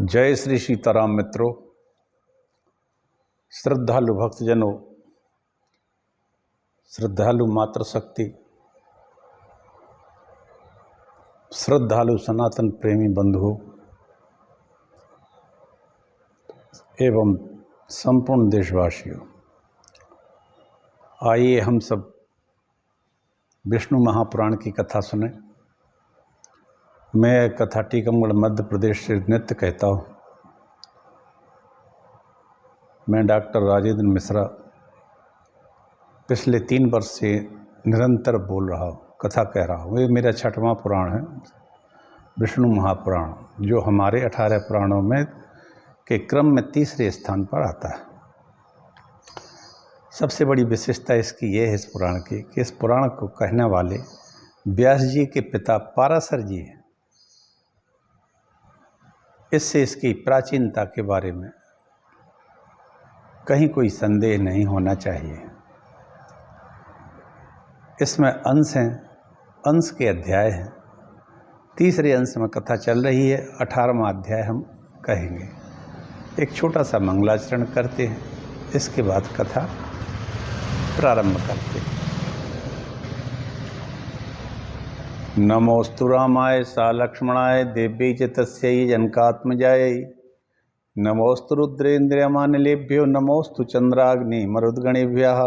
जय श्री सीताराम मित्रों, श्रद्धालु भक्तजनों, श्रद्धालु मातृशक्ति, श्रद्धालु सनातन प्रेमी बंधुओं एवं संपूर्ण देशवासियों, आइए हम सब विष्णु महापुराण की कथा सुने। मैं कथा टीकमगढ़ मध्य प्रदेश से नित्य कहता हूँ। मैं डॉक्टर राजेंद्र मिश्रा पिछले 3 वर्ष से निरंतर बोल रहा हूँ, कथा कह रहा हूँ। ये मेरा 6वां पुराण है, विष्णु महापुराण, जो हमारे 18 पुराणों में के क्रम में तीसरे स्थान पर आता है। सबसे बड़ी विशेषता इसकी ये है इस पुराण की कि इस पुराण को कहने वाले व्यास जी के पिता पाराशर जी हैं। इससे इसकी प्राचीनता के बारे में कहीं कोई संदेह नहीं होना चाहिए। इसमें अंश हैं, अंश के अध्याय हैं। तीसरे अंश में कथा चल रही है, 18वां अध्याय हम कहेंगे। एक छोटा सा मंगलाचरण करते हैं, इसके बाद कथा प्रारंभ करते हैं। नमोस्तु रामाय सा लक्ष्मणाय देव्यै च तस्यै जनकात्मजायै। नमोस्तु रुद्रेन्द्रियमानिलेभ्यो नमोस्तु चंद्राग्नि मरुद्गणेभ्यः।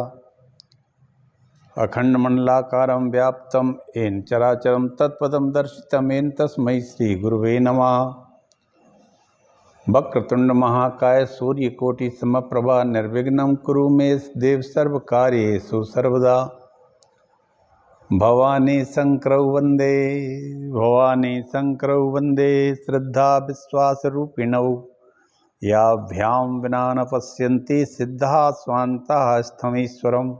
अखंडमंडलाकारं व्याप्तं येन चराचरं तत्पदं दर्शितं येन तस्मै श्रीगुरुवे नमः। वक्रतुंड महाकाय सूर्यकोटिसमप्रभा निर्विघ्नं कुरु मे देव सर्वकार्येषु सर्वदा। भवानी शंकरौ वंदे श्रद्धा विश्वास रूपिणौ। याभ्यां विना न पश्यन्ति सिद्धा स्वान्ताः स्थमीश्वरम्।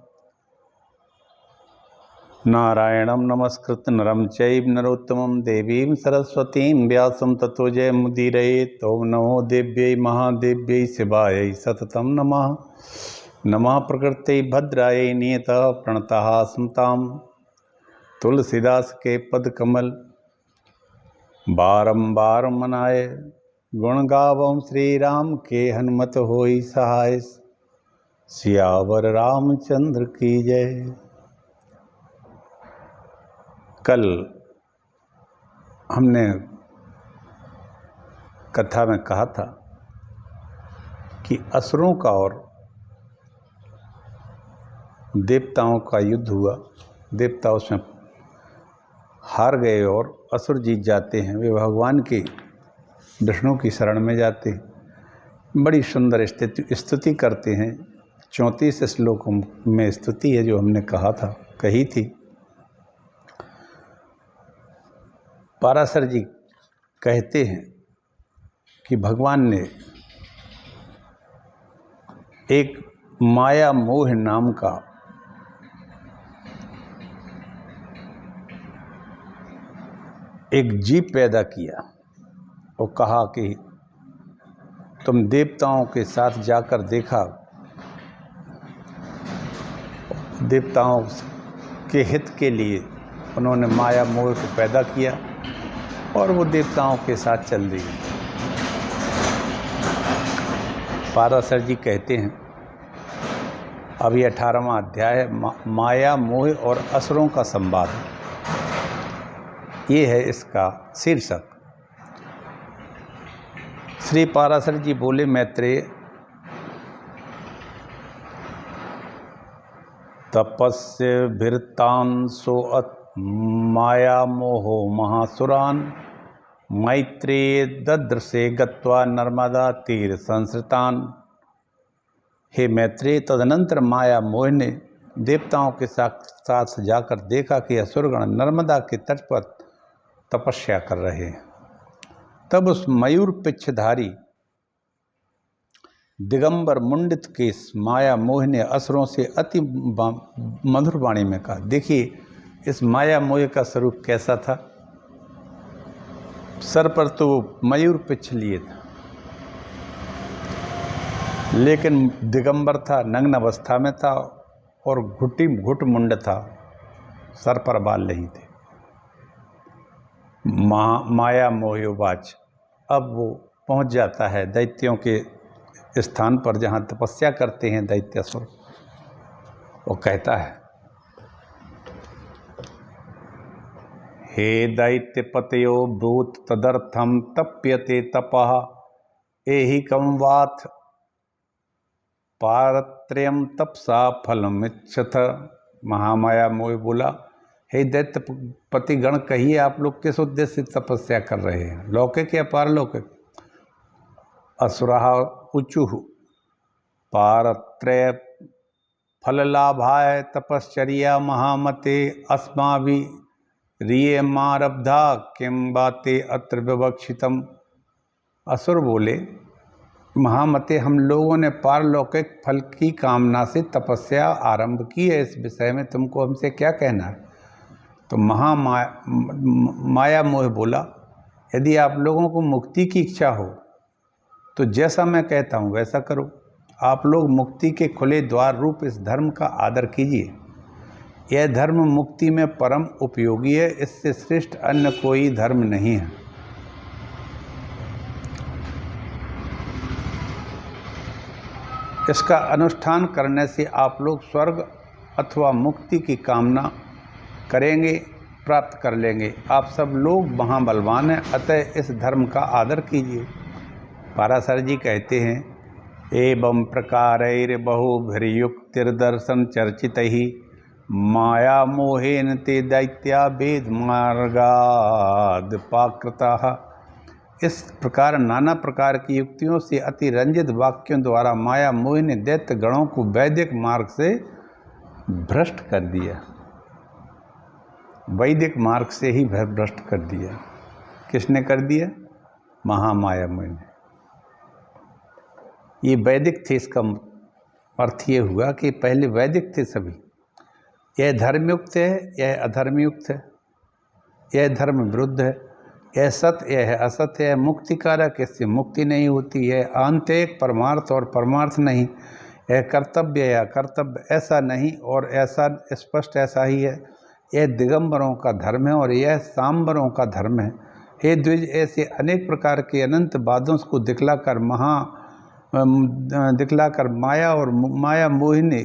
नारायणं नमस्कृत्य नरं चैव नरोत्तमं देवीं सरस्वतीं व्यासं ततो जयमुदीरयेत्। ॐ नमो देव्यै महादेव्यै शिवायै सततं नमः। नमः प्रकृत्यै भद्रायै नियतः प्रणतः स्मताम्। तुलसीदास के पद कमल बारंबार मनाए। गुण गावम श्री राम के हनुमत होई सहाय। सियावर रामचंद्र की जय। कल हमने कथा में कहा था कि असुरों का और देवताओं का युद्ध हुआ। देवता उसमें हार गए और असुर जीत जाते हैं। वे भगवान की विष्णु की शरण में जाते हैं। बड़ी सुंदर स्तुति करते हैं। 34 श्लोकों में स्तुति है जो हमने कही थी। पाराशर जी कहते हैं कि भगवान ने एक माया मोह नाम का एक जीव पैदा किया और कहा कि तुम देवताओं के साथ जाकर देखा, देवताओं के हित के लिए उन्होंने माया मोह को पैदा किया और वो देवताओं के साथ चल दी। पाराशर जी कहते हैं, अभी 18वां अध्याय है, माया मोह और असुरों का संवाद, ये है इसका शीर्षक। श्री पाराशर जी बोले, मैत्रेय, तपस्य भीरतांसो माया मोहो महासुरान। मैत्रेय ददृशे गत्वा नर्मदा तीर संसृतान। हे मैत्रेय, तदनंतर माया मोह ने देवताओं के साथ जाकर देखा कि असुरगण नर्मदा के तट पर तपस्या कर रहे हैं। तब उस मयूर पिच्छधारी दिगंबर मुंडित केश माया मोह ने असुरों से अति मधुर वाणी में कहा। देखिए इस माया मोह का स्वरूप कैसा था। सर पर तो मयूर पिच्छ लिए था, लेकिन दिगंबर था, नग्न अवस्था में था और घुट मुंड था, सर पर बाल नहीं थे। माया मोहवाच, अब वो पहुंच जाता है दैत्यों के स्थान पर जहां तपस्या करते हैं दैत्यासुर। वो कहता है, हे दैत्यपतयो ब्रूत तदर्थम तप्यते तपः एहिकं वाथ पारत्रयम तपसा फलमिच्छथ। महामाया मोह बोला, हे दैत्यपति गण, कहिए आप लोग किस उद्देश्य से तपस्या कर रहे हैं, लौकिक या पारलौकिक? असुरः ऊचुः पारत्रय फललाभाय तपश्चर्या महामते अस्माभिरीयमारब्धा किं बाते अत्र विवक्षितम्। असुर बोले, महामते, हम लोगों ने पारलौकिक फल की कामना से तपस्या आरंभ की है, इस विषय में तुमको हमसे क्या कहना है? तो माया मोह बोला, यदि आप लोगों को मुक्ति की इच्छा हो तो जैसा मैं कहता हूँ वैसा करो। आप लोग मुक्ति के खुले द्वार रूप इस धर्म का आदर कीजिए। यह धर्म मुक्ति में परम उपयोगी है, इससे श्रेष्ठ अन्य कोई धर्म नहीं है। इसका अनुष्ठान करने से आप लोग स्वर्ग अथवा मुक्ति की कामना करेंगे, प्राप्त कर लेंगे। आप सब लोग महाबलवान हैं, अतः इस धर्म का आदर कीजिए। पाराशर जी कहते हैं, एवं प्रकारैर्बहुभिर्युक्तिर्दर्शन चर्चितैः माया मोहेन ते दैत्या वेद मार्गादपाकृताः। इस प्रकार नाना प्रकार की युक्तियों से अति रंजित वाक्यों द्वारा माया मोह ने दैत्य गणों को वैदिक मार्ग से भ्रष्ट कर दिया। वैदिक मार्ग से ही भ्रष्ट कर दिया। किसने कर दिया? महामाया मोह ने। ये वैदिक थे, इसका अर्थ ये हुआ कि पहले वैदिक थे सभी। यह धर्मयुक्त है, यह अधर्मयुक्त है, यह धर्म विरुद्ध है, यह सत्य, यह है असत्य है, मुक्तिकारक, इससे मुक्ति नहीं होती है, आंतरिक परमार्थ और परमार्थ नहीं, यह कर्तव्य या कर्तव्य ऐसा नहीं और ऐसा स्पष्ट ऐसा ही है, यह दिगंबरों का धर्म है और यह सांबरों का धर्म है। हे द्विज, ऐसे अनेक प्रकार के अनंत वादों को दिखलाकर माया और माया मोह ने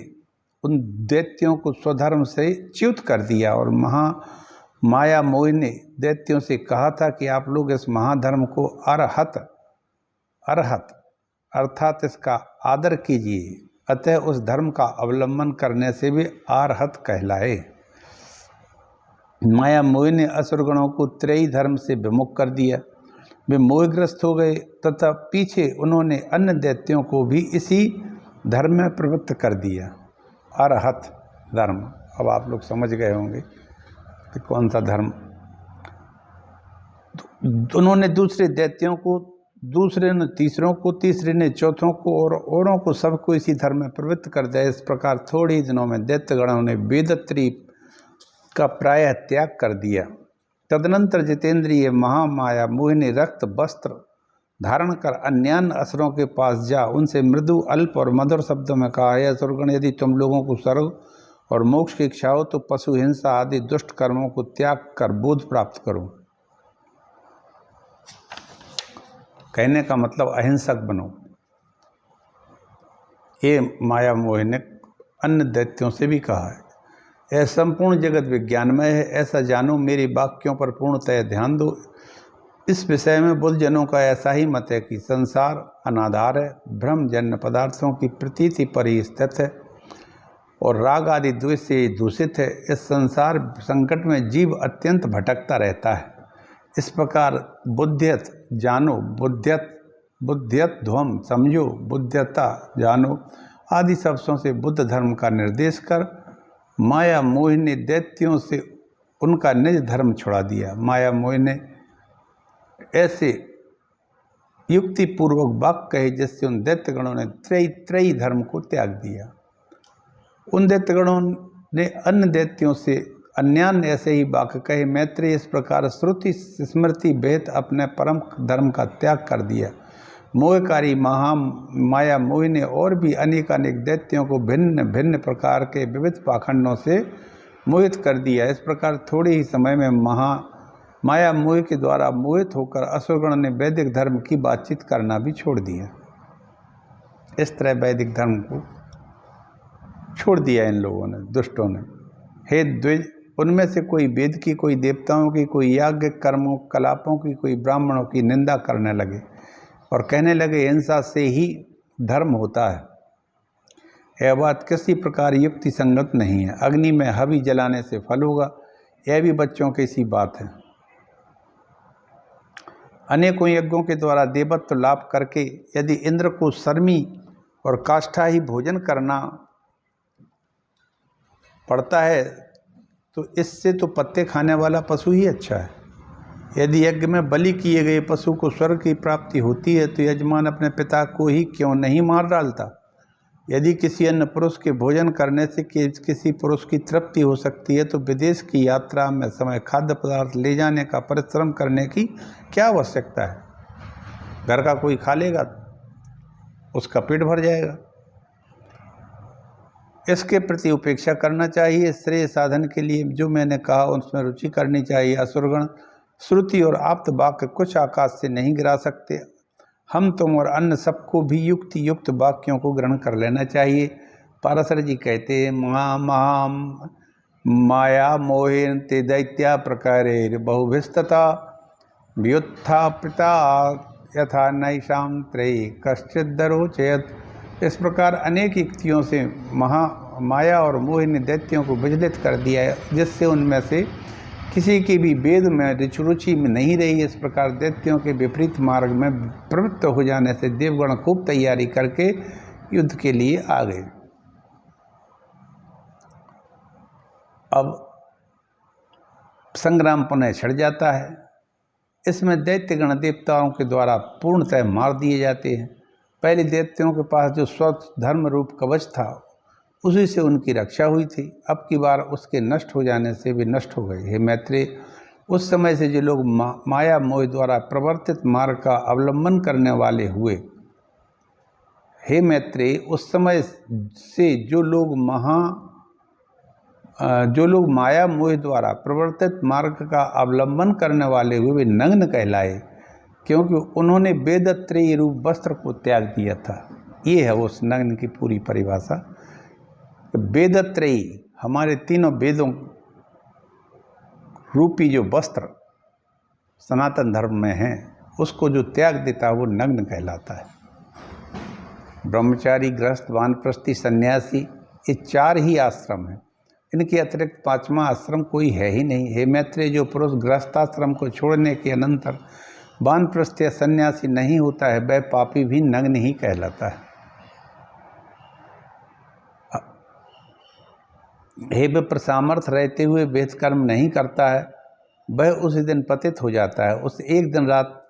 उन दैत्यों को स्वधर्म से च्युत कर दिया और माया मोह ने दैत्यों से कहा था कि आप लोग इस महाधर्म को अरहत अर्थात इसका आदर कीजिए, अतः उस धर्म का अवलंबन करने से भी अरहत कहलाए। माया मोह ने असुरगणों को त्रयी धर्म से विमुख कर दिया। वे मोहग्रस्त हो गए तथा पीछे उन्होंने अन्य दैत्यों को भी इसी धर्म में प्रवृत्त कर दिया। अरहत धर्म, अब आप लोग समझ गए होंगे कि कौन सा धर्म। उन्होंने दूसरे दैत्यों को, दूसरे ने तीसरों को, तीसरे ने चौथों को और औरों को सबको इसी धर्म में प्रवृत्त कर दिया। इस प्रकार थोड़े ही दिनों में दैत्यगणों ने वेदत्री का प्रायः त्याग कर दिया। तदनंतर जितेंद्रिय महामाया मोह ने रक्त वस्त्र धारण कर अन्यान्य असुरों के पास जा उनसे मृदु, अल्प और मधुर शब्दों में कहा, हे असुरगण, यदि तुम लोगों को स्वर्ग और मोक्ष की इच्छा हो तो पशु हिंसा आदि दुष्ट कर्मों को त्याग कर बोध प्राप्त करो। कहने का मतलब अहिंसक बनो। ये माया मोह ने अन्य दैत्यों से भी कहा है। यह संपूर्ण जगत विज्ञानमय है, ऐसा जानो, मेरी वाक्यों पर पूर्णतः ध्यान दो। इस विषय में बुद्धजनों का ऐसा ही मत है कि संसार अनाधार है, भ्रमजन्य पदार्थों की प्रतीति पर ही स्थित है और राग आदि द्वेष से दूषित है। इस संसार संकट में जीव अत्यंत भटकता रहता है। इस प्रकार बुद्ध्यत जानो, बुद्ध्यत ध्वम समझो, बुद्ध्यता जानो आदि शब्दों से बुद्ध धर्म का निर्देश कर माया मोह ने दैत्यों से उनका निज धर्म छुड़ा दिया। माया मोह ने ऐसे युक्ति पूर्वक वाक्य कहे जिससे उन दैत्यगणों ने त्रयी धर्म को त्याग दिया। उन दैत्यगणों ने अन्य दैत्यों से अन्यान्य ऐसे ही वाक्य कहे। मैत्रेय इस प्रकार श्रुति स्मृति भेद अपने परम धर्म का त्याग कर दिया। मोहकारी माया मोह ने और भी अनेक दैत्यों को भिन्न भिन्न प्रकार के विविध पाखंडों से मोहित कर दिया। इस प्रकार थोड़े ही समय में माया मोह के द्वारा मोहित होकर असुरगण ने वैदिक धर्म की बातचीत करना भी छोड़ दिया। इस तरह वैदिक धर्म को छोड़ दिया इन लोगों ने, दुष्टों ने। हे द्विज, उनमें से कोई वेद की, कोई देवताओं की, कोई याज्ञ कर्मों कलापों की, कोई ब्राह्मणों की निंदा करने लगे और कहने लगे हिंसा से ही धर्म होता है। यह बात किसी प्रकार युक्ति संगत नहीं है। अग्नि में हवि जलाने से फल होगा, यह भी बच्चों की सी बात है। अनेकों यज्ञों के द्वारा देवत्व लाभ करके यदि इंद्र को शर्मी और काष्ठा ही भोजन करना पड़ता है तो इससे तो पत्ते खाने वाला पशु ही अच्छा है। यदि यज्ञ में बलि किए गए पशु को स्वर्ग की प्राप्ति होती है तो यजमान अपने पिता को ही क्यों नहीं मार डालता। यदि किसी अन्य पुरुष के भोजन करने से किसी पुरुष की तृप्ति हो सकती है तो विदेश की यात्रा में समय खाद्य पदार्थ ले जाने का परिश्रम करने की क्या आवश्यकता है। घर का कोई खा लेगा, उसका पेट भर जाएगा। इसके प्रति उपेक्षा करना चाहिए। श्रेय साधन के लिए जो मैंने कहा उसमें रुचि करनी चाहिए। असुरगण श्रुति और आप्त वाक्य कुछ आकाश से नहीं गिरा सकते। हम तुम और अन्य सबको भी युक्ति युक्त वाक्यों को ग्रहण कर लेना चाहिए। पाराशर जी कहते हैं माया मोहेन ते दैत्या प्रकारे बहुभिस्तता व्युत्थापिता यथा नैषाम त्रयी कश्चिदरोचयत। इस प्रकार अनेक युक्तियों से माया और मोह ने दैत्यों को विचलित कर दिया है, जिससे उनमें से किसी की भी वेद में रुचि में नहीं रही। इस प्रकार दैत्यों के विपरीत मार्ग में प्रवृत्त हो जाने से देवगण खूब तैयारी करके युद्ध के लिए आ गए। अब संग्राम पुनः छिड़ जाता है। इसमें दैत्यगण देवताओं के द्वारा पूर्णतः मार दिए जाते हैं। पहले दैत्यों के पास जो स्वधर्म रूप कवच था उसी से उनकी रक्षा हुई थी। अब की बार उसके नष्ट हो जाने से वे नष्ट हो गए। हे मैत्रेय, उस समय से जो लोग माया मोह द्वारा प्रवर्तित मार्ग का अवलंबन करने वाले हुए, हे मैत्रेय, उस समय से जो लोग माया मोह द्वारा प्रवर्तित मार्ग का अवलंबन करने वाले हुए वे नग्न कहलाए, क्योंकि उन्होंने वेदत्रयी रूप वस्त्र को त्याग दिया था। ये है उस नग्न की पूरी परिभाषा। वेदत्रयी हमारे तीनों वेदों रूपी जो वस्त्र सनातन धर्म में है उसको जो त्याग देता है वो नग्न कहलाता है। ब्रह्मचारी, गृहस्थ, वानप्रस्थी, सन्यासी, ये 4 ही आश्रम हैं। इनके अतिरिक्त 5वां आश्रम कोई है ही नहीं। हे मैत्रेय, जो पुरुष गृहस्थाश्रम को छोड़ने के अनंतर वानप्रस्थ या सन्यासी नहीं होता है वह पापी भी नग्न ही कहलाता है। हे विप्र, सामर्थ्य रहते हुए वेद कर्म नहीं करता है वह उसी दिन पतित हो जाता है। उस एक दिन रात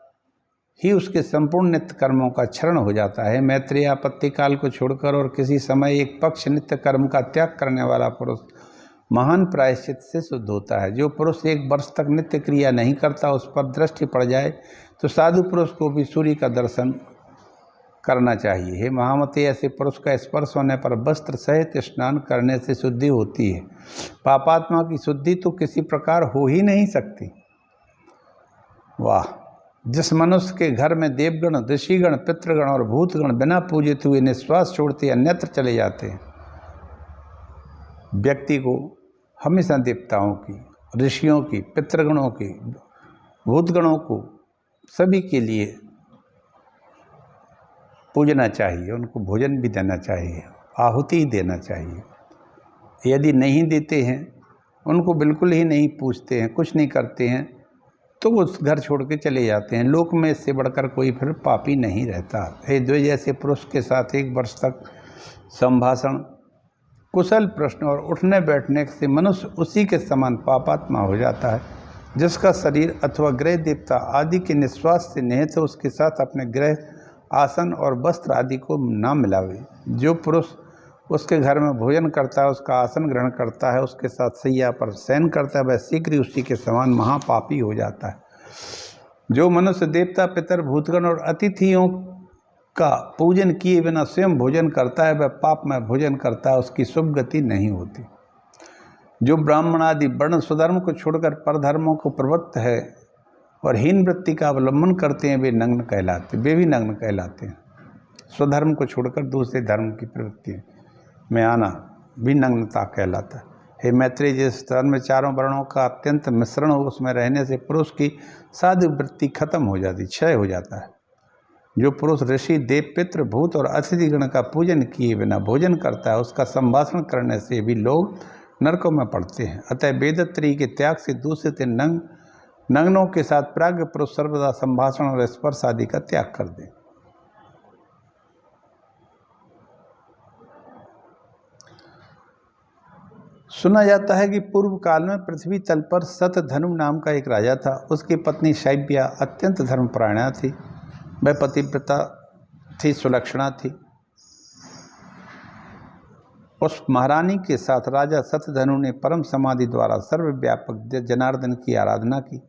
ही उसके संपूर्ण नित्य कर्मों का क्षरण हो जाता है। मैत्रेय, आपत्ति काल को छोड़कर और किसी समय एक पक्ष नित्य कर्म का त्याग करने वाला पुरुष महान प्रायश्चित से शुद्ध होता है। जो पुरुष 1 वर्ष तक नित्य क्रिया नहीं करता उस पर दृष्टि पड़ जाए तो साधु पुरुष को भी सूर्य का दर्शन करना चाहिए। हे महामते, ऐसे पुरुष का स्पर्श होने पर वस्त्र सहित स्नान करने से शुद्धि होती है। पापात्मा की शुद्धि तो किसी प्रकार हो ही नहीं सकती। वाह! जिस मनुष्य के घर में देवगण, ऋषिगण, पितृगण और भूतगण बिना पूजित हुए निश्वास छोड़ते अन्यत्र चले जाते हैं, व्यक्ति को हमेशा देवताओं की, ऋषियों की, पितृगणों की, भूतगणों को सभी के लिए पूजना चाहिए। उनको भोजन भी देना चाहिए, आहुति देना चाहिए। यदि नहीं देते हैं, उनको बिल्कुल ही नहीं पूछते हैं, कुछ नहीं करते हैं तो वो घर छोड़ के चले जाते हैं। लोक में इससे बढ़कर कोई फिर पापी नहीं रहता। हे द्विज, ऐसे पुरुष के साथ 1 वर्ष तक संभाषण, कुशल प्रश्न और उठने बैठने से मनुष्य उसी के समान पापात्मा हो जाता है। जिसका शरीर अथवा ग्रह देवता आदि के निश्वास से निहित है उसके साथ अपने ग्रह, आसन और वस्त्र आदि को ना मिलावे। जो पुरुष उसके घर में भोजन करता है, उसका आसन ग्रहण करता है, उसके साथ सैया पर शयन करता है, वह शीघ्र ही उसी के समान महापापी हो जाता है। जो मनुष्य देवता, पितर, भूतगण और अतिथियों का पूजन किए बिना स्वयं भोजन करता है वह पाप में भोजन करता है, उसकी शुभ गति नहीं होती। जो ब्राह्मण आदि वर्ण स्वधर्म को छोड़कर परधर्मों को प्रवृत्त है और हीन वृत्ति का अवलंबन करते हैं वे नग्न कहलाते, वे भी नग्न कहलाते हैं। स्वधर्म को छोड़कर दूसरे धर्म की प्रवृत्ति में आना भी नग्नता कहलाता है। हे मैत्रेय, जिस धर्म में चारों वर्णों का अत्यंत मिश्रण हो, उसमें रहने से पुरुष की साधु वृत्ति खत्म हो जाती, क्षय हो जाता है। जो पुरुष ऋषि, देव, पितृ, भूत और अतिथिगण का पूजन किए बिना भोजन करता है, उसका संभाषण करने से भी लोग नरकों में पड़ते हैं। अतः वेदत्रयी के त्याग से दूषित नग्नों के साथ प्राज्ञ पुरुष सर्वदा संभाषण और स्पर्श आदि का त्याग कर दे। सुना जाता है कि पूर्व काल में पृथ्वी तल पर शतधनु नाम का एक राजा था। उसकी पत्नी शैब्या अत्यंत धर्मपरायणा थी। वह पतिव्रता थी, सुलक्षणा थी। उस महारानी के साथ राजा शतधनु ने परम समाधि द्वारा सर्वव्यापक जनार्दन की आराधना की।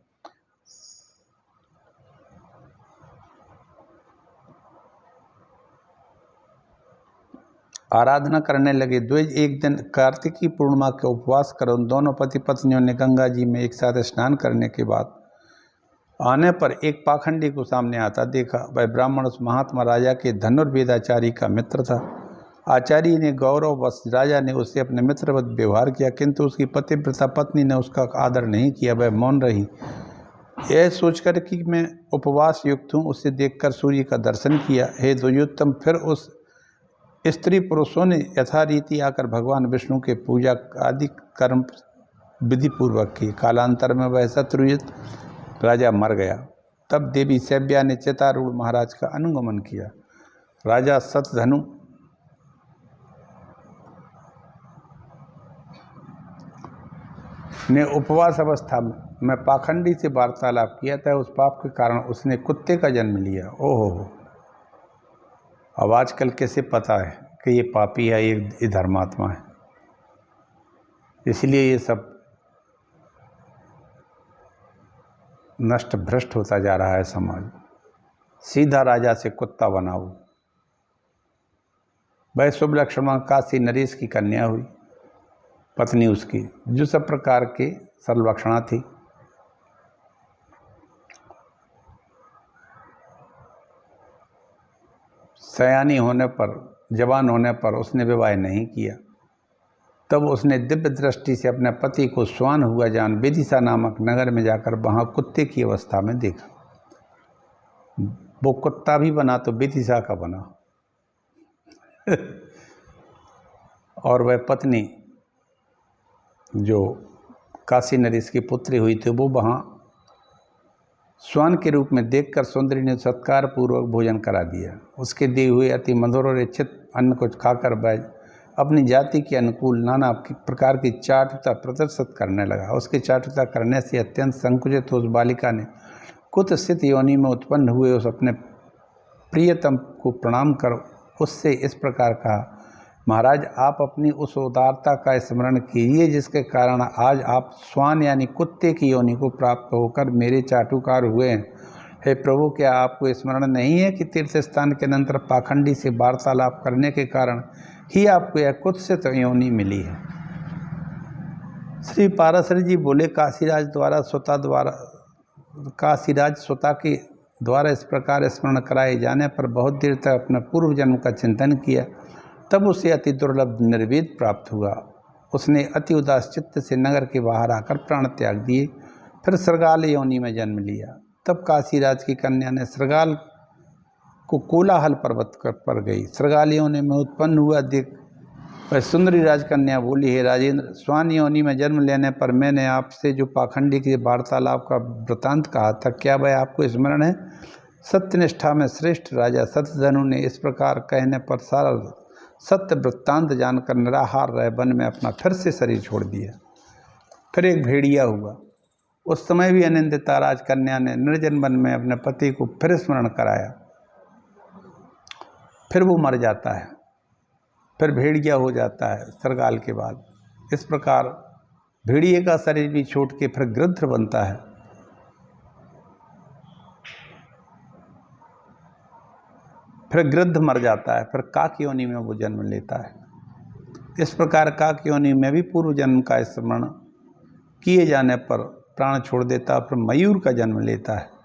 आराधना करने लगे। द्विज एक दिन कार्तिकी पूर्णिमा के उपवास कर उन दोनों पति पत्नियों ने गंगा जी में एक साथ स्नान करने के बाद आने पर एक पाखंडी को सामने आता देखा। वह ब्राह्मण उस महात्मा राजा के धनुर्वेदाचारी का मित्र था। आचार्य ने गौरववश राजा ने उससे अपने मित्रवत व्यवहार किया, किंतु उसकी पतिव्रता पत्नी ने उसका आदर नहीं किया। वह मौन रही। यह सोचकर कि मैं उपवास युक्त हूँ, उसे देखकर सूर्य का दर्शन किया। हे द्विजोत्तम, फिर उस स्त्री पुरुषों ने यथारीति आकर भगवान विष्णु के पूजा आदि कर्म विधि पूर्वक की। कालांतर में वह शत्रुजित राजा मर गया। तब देवी शैब्या ने चितारूढ़ महाराज का अनुगमन किया। राजा शतधनु ने उपवास अवस्था में पाखंडी से वार्तालाप किया था। उस पाप के कारण उसने कुत्ते का जन्म लिया। ओहो, अब आजकल कैसे पता है कि ये पापी है, ये धर्मात्मा है। इसलिए ये सब नष्ट भ्रष्ट होता जा रहा है समाज। सीधा राजा से कुत्ता बनाओ। वह शुभ लक्षण काशी नरेश की कन्या हुई, पत्नी उसकी, जो सब प्रकार के सर्वलक्षणा थी। सयानी होने पर, जवान होने पर उसने विवाह नहीं किया। तब उसने दिव्य दृष्टि से अपने पति को स्वान हुआ जान विदिशा नामक नगर में जाकर वहाँ कुत्ते की अवस्था में देखा। वो कुत्ता भी बना तो विदिशा का बना। और वह पत्नी जो काशी नरेश की पुत्री हुई थी, वो वहाँ स्वान के रूप में देखकर सुंदरी ने सत्कार पूर्वक भोजन करा दिया। उसके दिए हुए अति मधुर और इच्छित अन्न को खाकर वह अपनी जाति के अनुकूल नाना प्रकार की चाटुता प्रदर्शित करने लगा। उसकी चाटुता करने से अत्यंत संकुचित उस बालिका ने कुत्सित योनि में उत्पन्न हुए उस अपने प्रियतम को प्रणाम कर उससे इस प्रकार कहा, महाराज, आप अपनी उस उदारता का स्मरण कीजिए जिसके कारण आज आप स्वान यानी कुत्ते की योनि को प्राप्त होकर मेरे चाटुकार हुए हैं। हे प्रभु, क्या आपको स्मरण नहीं है कि तीर्थ स्थान के अनंतर पाखंडी से वार्तालाप करने के कारण ही आपको यह कुत्सित योनि मिली है। श्री पाराशर जी बोले, काशीराज सुता के द्वारा इस प्रकार स्मरण कराए जाने पर बहुत देर तक अपने पूर्व जन्म का चिंतन किया। तब उसे अति दुर्लभ निर्वेद प्राप्त हुआ। उसने अति उदास चित्त से नगर के बाहर आकर प्राण त्याग दिए। फिर सृगाल योनि में जन्म लिया। तब काशीराज की कन्या ने सृगाल को कोलाहल पर्वत पर गई। सृगाल योनि में उत्पन्न हुआ देख वह सुंदरी राजकन्या बोली, हे राजेंद्र, स्वान योनि में जन्म लेने पर मैंने आपसे जो पाखंडी के वार्तालाप का वृतांत कहा था, क्या वह आपको स्मरण है? सत्यनिष्ठा में श्रेष्ठ राजा शतधनु ने इस प्रकार कहने पर सारा सत्य वृत्तांत जानकर निराहार रह वन में अपना फिर से शरीर छोड़ दिया। फिर एक भेड़िया हुआ। उस समय भी अनिंदिता राजकन्या ने निर्जन वन में अपने पति को फिर स्मरण कराया। फिर वो मर जाता है, फिर भेड़िया हो जाता है सृगाल के बाद। इस प्रकार भेड़िए का शरीर भी छोड़ के फिर गृध्र बनता है। फिर गृध्ध मर जाता है, फिर काक योनि में वो जन्म लेता है। इस प्रकार काक योनि में भी पूर्व जन्म का स्मरण किए जाने पर प्राण छोड़ देता है, फिर मयूर का जन्म लेता है।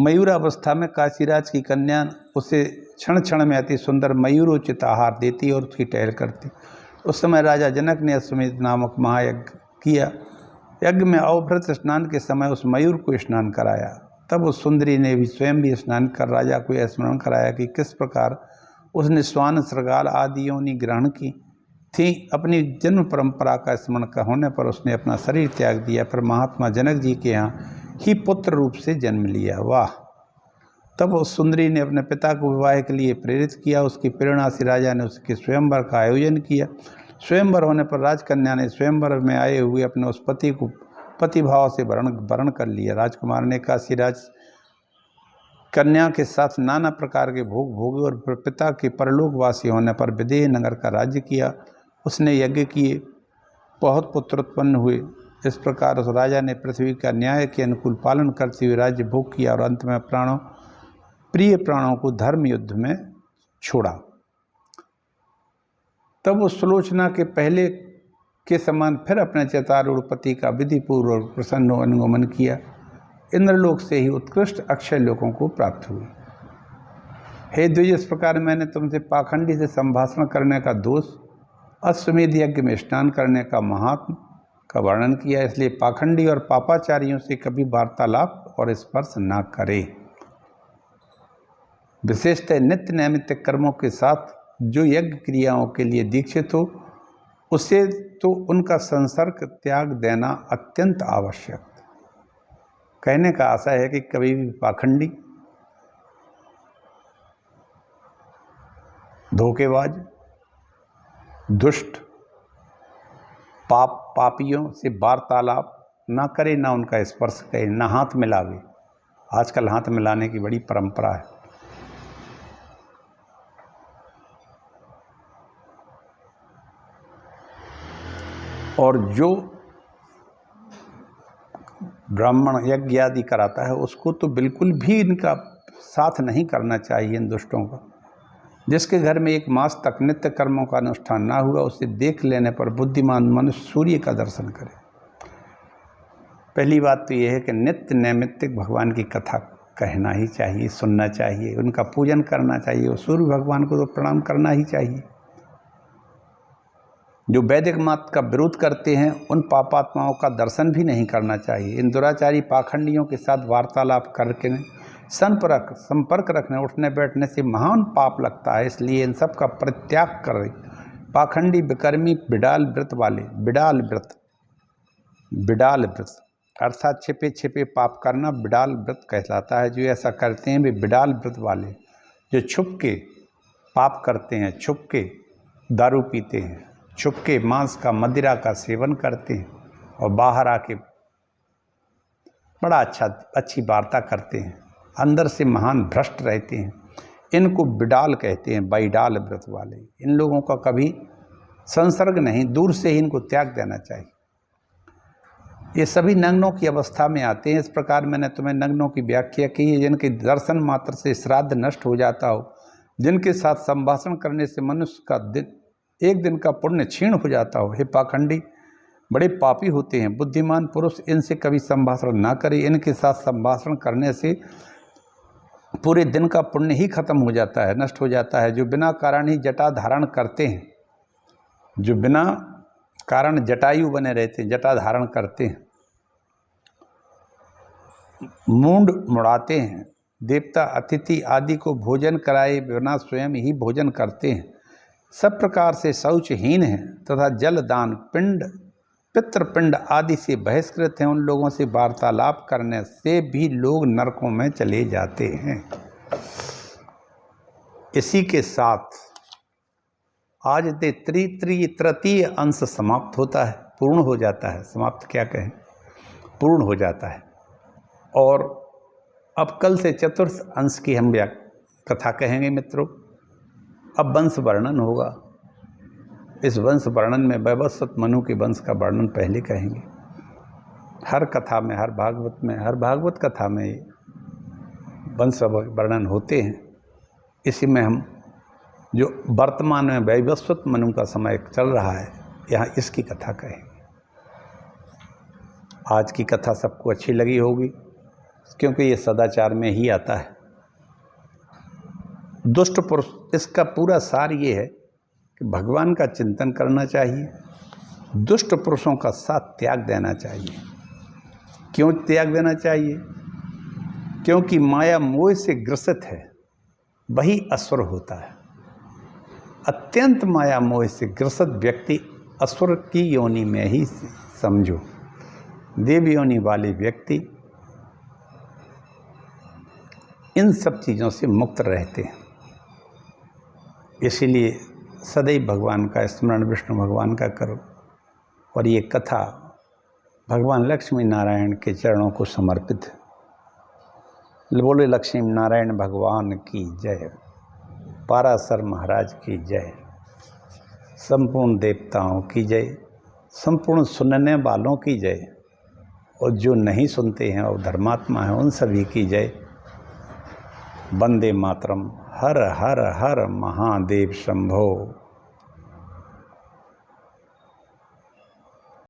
मयूरावस्था में काशीराज की कन्या उसे क्षण क्षण में अति सुंदर मयूरोचित आहार देती और उसकी टहल करती। उस समय राजा जनक ने अश्वमेध नामक महायज्ञ किया। यज्ञ में अवभृत स्नान के समय उस मयूर को स्नान कराया। तब उस सुंदरी ने भी स्वयं भी स्नान कर राजा को यह स्मरण कराया कि किस प्रकार उसने श्वान, श्रृगाल आदि योनि ग्रहण की थी। अपनी जन्म परंपरा का स्मरण होने पर उसने अपना शरीर त्याग दिया, फिर महात्मा जनक जी के यहाँ ही पुत्र रूप से जन्म लिया। वाह! तब उस सुंदरी ने अपने पिता को विवाह के लिए प्रेरित किया। उसकी प्रेरणा से राजा ने उसके स्वयंवर का आयोजन किया। स्वयंवर होने पर राजकन्या ने स्वयंवर में आए हुए अपने उस पति को पतिभाव से वरण कर लिया। राजकुमार ने काशीराज कन्या के साथ नाना प्रकार के भोग भोगे और पिता के परलोकवासी होने पर विदेह नगर का राज्य किया। उसने यज्ञ किए, बहुत पुत्र उत्पन्न हुए। इस प्रकार उस राजा ने पृथ्वी का न्याय के अनुकूल पालन करते हुए राज्य भोग किया और अंत में प्रिय प्राणों को धर्म युद्ध में छोड़ा। तब उस सुलोचना के पहले के समान फिर अपने चेतारूढ़ पति का विधिपूर्वक प्रसन्न अनुगमन किया। इंद्रलोक से ही उत्कृष्ट अक्षय लोकों को प्राप्त हुई। हे द्विज, इस प्रकार मैंने तुमसे पाखंडी से संभाषण करने का दोष, अश्वमेध यज्ञ में स्नान करने का महात्म का वर्णन किया। इसलिए पाखंडी और पापाचारियों से कभी वार्तालाप और स्पर्श न करे। विशेषतः नित्य नैमित्तिक कर्मों के साथ जो यज्ञ क्रियाओं के लिए दीक्षित हो, उसे तो उनका संसर्ग त्याग देना अत्यंत आवश्यक। कहने का आशय है कि कभी भी पाखंडी, धोखेबाज, दुष्ट, पापियों से वार्तालाप ना करे, ना उनका स्पर्श करे, ना हाथ मिलावे। आजकल हाथ मिलाने की बड़ी परंपरा है। और जो ब्राह्मण यज्ञ आदि कराता है उसको तो बिल्कुल भी इनका साथ नहीं करना चाहिए, इन दुष्टों का। जिसके घर में 1 मास तक नित्य कर्मों का अनुष्ठान ना हुआ, उसे देख लेने पर बुद्धिमान मनुष्य सूर्य का दर्शन करे। पहली बात तो यह है कि नित्य नैमित्तिक भगवान की कथा कहना ही चाहिए, सुनना चाहिए, उनका पूजन करना चाहिए। और सूर्य भगवान को तो प्रणाम करना ही चाहिए। जो वैदिक मत का विरोध करते हैं उन पापात्माओं का दर्शन भी नहीं करना चाहिए। इन दुराचारी पाखंडियों के साथ वार्तालाप करके संपर्क रखने, उठने बैठने से महान पाप लगता है। इसलिए इन सब का परित्याग करें। पाखंडी, विकर्मी, बिडाल व्रत वाले, बिडाल व्रत अर्थात छिपे छिपे पाप करना बिडाल व्रत कहलाता है। जो ऐसा करते हैं वे बिडाल व्रत वाले, जो छुप के पाप करते हैं, छुप के दारू पीते हैं, छुप के मांस का, मदिरा का सेवन करते हैं और बाहर आके बड़ा अच्छी वार्ता करते हैं, अंदर से महान भ्रष्ट रहते हैं। इनको बिडाल कहते हैं, बैडाल व्रत वाले। इन लोगों का कभी संसर्ग नहीं, दूर से ही इनको त्याग देना चाहिए। ये सभी नग्नों की अवस्था में आते हैं। इस प्रकार मैंने तुम्हें नग्नों की व्याख्या की है, जिनके दर्शन मात्र से श्राद्ध नष्ट हो जाता हो, जिनके साथ संभाषण करने से मनुष्य का एक दिन का पुण्य क्षीण हो जाता हो। हे पाखंडी, बड़े पापी होते हैं। बुद्धिमान पुरुष इनसे कभी संभाषण ना करे। इनके साथ संभाषण करने से पूरे दिन का पुण्य ही खत्म हो जाता है, नष्ट हो जाता है। जो बिना कारण ही जटा धारण करते हैं, जो बिना कारण जटायु बने रहते हैं, जटा धारण करते हैं, मूंड मुड़ाते हैं, देवता अतिथि आदि को भोजन कराए बिना स्वयं ही भोजन करते हैं, सब प्रकार से शौचहीन हैं तथा जलदान, पितृपिंड आदि से बहिष्कृत हैं, उन लोगों से वार्तालाप करने से भी लोग नरकों में चले जाते हैं। इसी के साथ आज तृतीय अंश समाप्त होता है, पूर्ण हो जाता है। समाप्त क्या कहें, पूर्ण हो जाता है। और अब कल से चतुर्थ अंश की हम कथा कहेंगे मित्रों। अब वंश वर्णन होगा। इस वंश वर्णन में वैवस्वत मनु के वंश का वर्णन पहले कहेंगे। हर कथा में, हर भागवत कथा में वंश वर्णन होते हैं। इसी में हम जो वर्तमान में वैवस्वत मनु का समय चल रहा है, यहाँ इसकी कथा कहेंगे। आज की कथा सबको अच्छी लगी होगी, क्योंकि ये सदाचार में ही आता है। दुष्ट पुरुष, इसका पूरा सार ये है कि भगवान का चिंतन करना चाहिए, दुष्ट पुरुषों का साथ त्याग देना चाहिए। क्यों त्याग देना चाहिए? क्योंकि माया मोह से ग्रसित है, वही असुर होता है। अत्यंत माया मोह से ग्रसित व्यक्ति असुर की योनि में ही समझो, देव योनि वाले व्यक्ति इन सब चीज़ों से मुक्त रहते हैं। इसीलिए सदैव भगवान का स्मरण, विष्णु भगवान का करो। और ये कथा भगवान लक्ष्मी नारायण के चरणों को समर्पित है। बोले लक्ष्मी नारायण भगवान की जय, पाराशर महाराज की जय, संपूर्ण देवताओं की जय, संपूर्ण सुनने वालों की जय, और जो नहीं सुनते हैं और धर्मात्मा हैं उन सभी की जय। वंदे मातरम। हर हर हर महादेव शंभो।